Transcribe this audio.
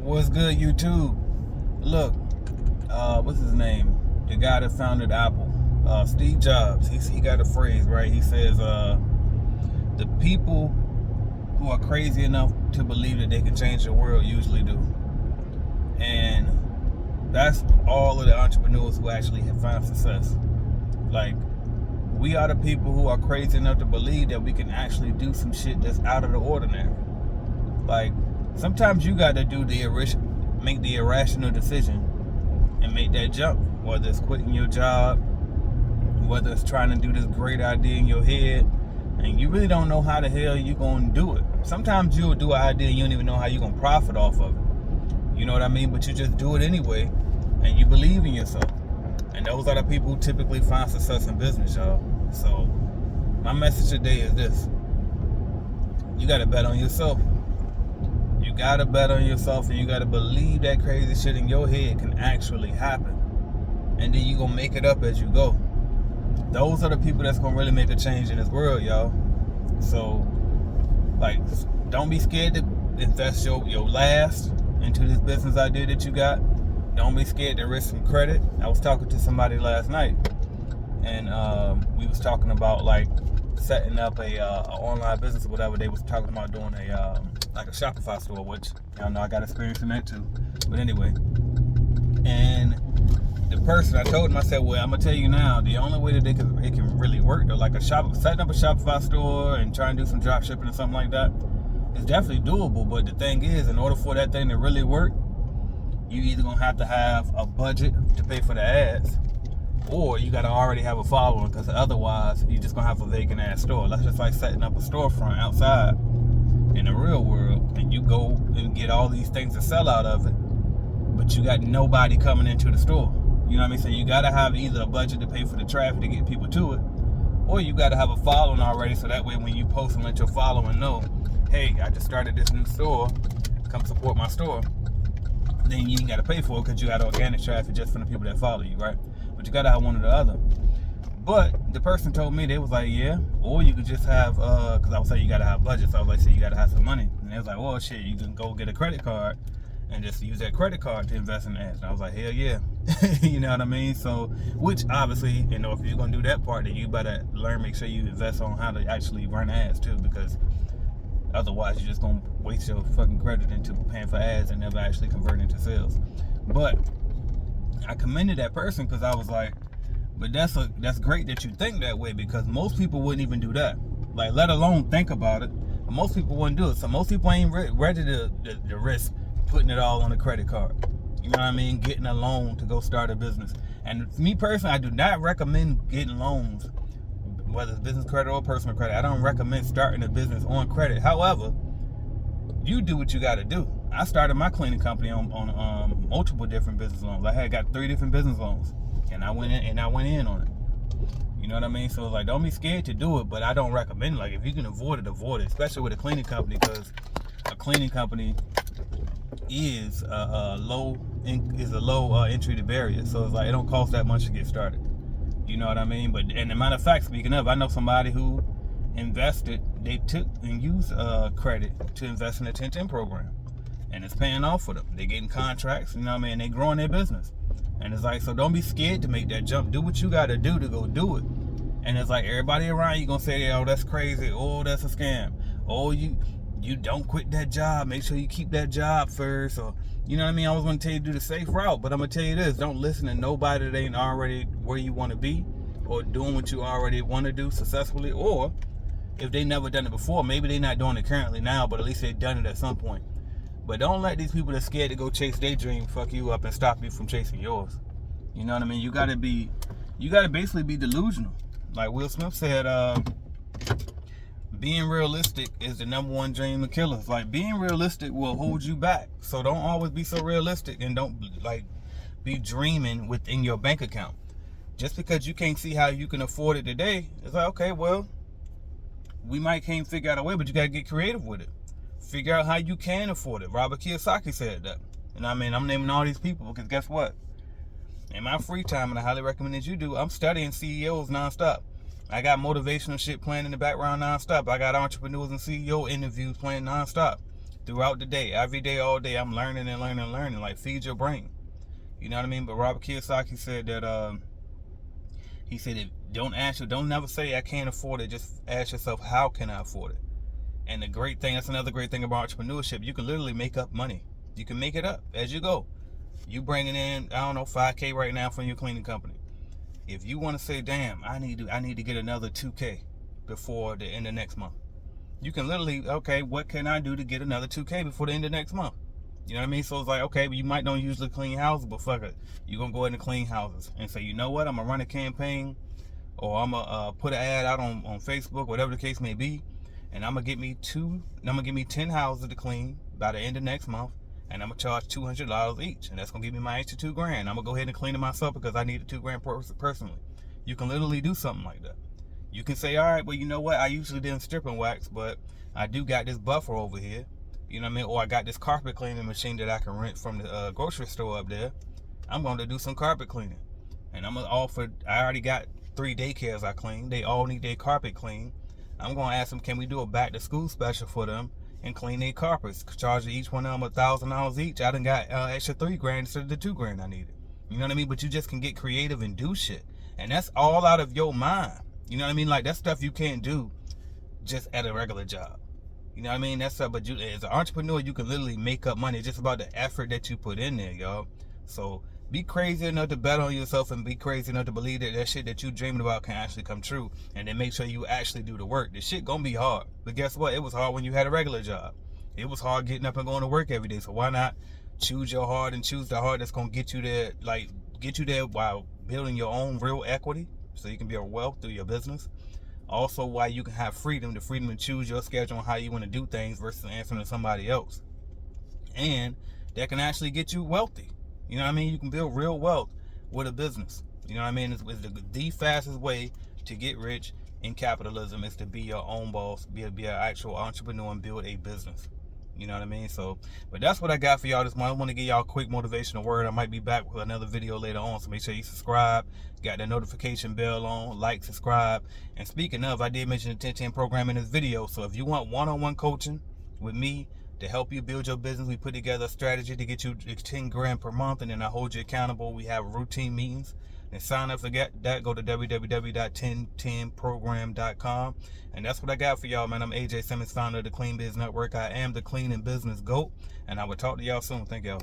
What's good, YouTube? Look, what's his name? The guy that founded Apple, Steve Jobs. He got a phrase, right? He says, "The people who are crazy enough to believe that they can change the world usually do." And that's all of the entrepreneurs who actually have found success. Like, we are the people who are crazy enough to believe that we can actually do some shit that's out of the ordinary. Like, sometimes you got to make the irrational decision and make that jump. Whether it's quitting your job, whether it's trying to do this great idea in your head, and you really don't know how the hell you're going to do it. Sometimes you'll do an idea and you don't even know how you're going to profit off of it. You know what I mean? But you just do it anyway, and you believe in yourself. And those are the people who typically find success in business, y'all. So, my message today is this. You got to bet on yourself. You got to bet on yourself, and you got to believe that crazy shit in your head can actually happen. And then you're going to make it up as you go. Those are the people that's going to really make a change in this world, y'all. So, like, don't be scared to invest your last into this business idea that you got. Don't be scared to risk some credit. I was talking to somebody last night, and we was talking about, like, setting up a online business or whatever. They was talking about doing a like a Shopify store, which y'all know I got experience in that too. But anyway, and the person, I told him, I said, well, I'm gonna tell you now, the only way that it can really work, though, like setting up a Shopify store and trying to do some drop shipping or something like that, is definitely doable. But the thing is, in order for that thing to really work, you either gonna have to have a budget to pay for the ads, or you gotta already have a following, because otherwise you're just gonna have a vacant ass store. That's just like setting up a storefront outside in the real world, and you go and get all these things to sell out of it, but you got nobody coming into the store. You know what I mean? So you gotta have either a budget to pay for the traffic to get people to it, or you gotta have a following already, so that way when you post and let your following know, hey, I just started this new store, come support my store. Then you ain't gotta pay for it because you got organic traffic just from the people that follow you, right? But you gotta have one or the other. But the person told me, they was like, yeah, or you could just have, because I was saying you gotta have budget, so I was like, so you gotta have some money. And they was like, well, shit, you can go get a credit card and just use that credit card to invest in ads. And I was like, hell yeah. You know what I mean? So, which obviously, you know, if you're gonna do that part, then you better make sure you invest on how to actually run ads too, because otherwise you're just gonna waste your fucking credit into paying for ads and never actually convert into sales. But I commended that person, because I was like, but that's great that you think that way, because most people wouldn't even do that. Like, let alone think about it. But most people wouldn't do it. So most people ain't ready to risk putting it all on a credit card. You know what I mean? Getting a loan to go start a business. And me personally, I do not recommend getting loans, whether it's business credit or personal credit. I don't recommend starting a business on credit. However, you do what you got to do. I started my cleaning company on multiple different business loans. I had got 3 different business loans, and I went in on it. You know what I mean? So it's like, don't be scared to do it, but I don't recommend it. Like, if you can avoid it, especially with a cleaning company, because a cleaning company is a low entry to barrier. So it's like, it don't cost that much to get started. You know what I mean? But, and the matter of fact, speaking of, I know somebody who invested, they took and used credit to invest in the 1010 program, and it's paying off for them. They're getting contracts, you know what I mean? They growing their business. And it's like, so don't be scared to make that jump. Do what you got to do go do it. And it's like, everybody around you gonna say, oh, that's crazy, oh, that's a scam, oh, you don't quit that job, make sure you keep that job first, or, you know what I mean? I was gonna tell you to do the safe route, but I'm gonna tell you this, don't listen to nobody that ain't already where you want to be, or doing what you already want to do successfully, or if they never done it before, maybe they not doing it currently now, but at least they done it at some point. But don't let these people that's scared to go chase their dream fuck you up and stop you from chasing yours. You know what I mean? You gotta basically be delusional. Like Will Smith said, being realistic is the #1 dream of killers. Like, being realistic will hold you back. So don't always be so realistic, and don't like be dreaming within your bank account. Just because you can't see how you can afford it today, it's like, okay, well, we can't figure out a way, but you gotta get creative with it. Figure out how you can afford it. Robert Kiyosaki said that. And I mean, I'm naming all these people because guess what? In my free time, and I highly recommend that you do, I'm studying CEOs nonstop. I got motivational shit playing in the background nonstop. I got entrepreneurs and CEO interviews playing nonstop. throughout the day, every day, all day. I'm learning and learning and learning. Like, feed your brain. You know what I mean? But Robert Kiyosaki said that he said, don't never say I can't afford it. Just ask yourself, how can I afford it? And the great thing, that's another great thing about entrepreneurship. You can literally make up money. You can make it up as you go. You bringing in, I don't know, 5K right now from your cleaning company. If you want to say, damn, I need to get another 2K before the end of next month. You can literally, okay, what can I do to get another 2K before the end of next month? You know what I mean? So it's like, okay, you might don't usually clean houses, but fuck it. You're going to go ahead and clean houses and say, you know what, I'm going to run a campaign, or I'm going to put an ad out on Facebook, whatever the case may be, and I'm going to get me 10 houses to clean by the end of next month, and I'm going to charge $200 each, and that's going to give me my extra $2 grand. I'm going to go ahead and clean it myself because I need the $2 grand personally. You can literally do something like that. You can say, all right, well, you know what? I usually didn't strip and wax, but I do got this buffer over here. You know what I mean? Or I got this carpet cleaning machine that I can rent from the grocery store up there. I'm going to do some carpet cleaning. And I'm going to offer, I already got 3 daycares I clean. They all need their carpet clean. I'm going to ask them, can we do a back to school special for them and clean their carpets? Charge each one of them $1,000 each. I done got extra $3 grand instead of the $2 grand I needed. You know what I mean? But you just can get creative and do shit. And that's all out of your mind. You know what I mean? Like, that's stuff you can't do just at a regular job. You know what I mean? That's stuff, but as an entrepreneur, you can literally make up money. It's just about the effort that you put in there, y'all. So be crazy enough to bet on yourself and be crazy enough to believe that that shit that you dreaming about can actually come true. And then make sure you actually do the work. The shit gonna be hard. But guess what? It was hard when you had a regular job. It was hard getting up and going to work every day. So why not choose your hard and choose the hard that's gonna get you there, while building your own real equity, so you can build wealth through your business. Also, why you can have freedom to choose your schedule and how you want to do things versus answering to somebody else. And that can actually get you wealthy. You know what I mean? You can build real wealth with a business. You know what I mean? It's the fastest way to get rich in capitalism is to be your own boss, be an actual entrepreneur and build a business. You know what I mean? So, but that's what I got for y'all this month. I want to give y'all a quick motivational word. I might be back with another video later on, so make sure you subscribe, got the notification bell on, like, subscribe. And speaking of, I did mention the 10-10 program in this video. So if you want one-on-one coaching with me to help you build your business, we put together a strategy to get you 10 grand per month, and then I hold you accountable. We have routine meetings. And sign up for that, go to www.1010program.com. And that's what I got for y'all, man. I'm AJ Simmons, founder of the Clean Biz Network. I am the Clean and Business GOAT. And I will talk to y'all soon. Thank y'all.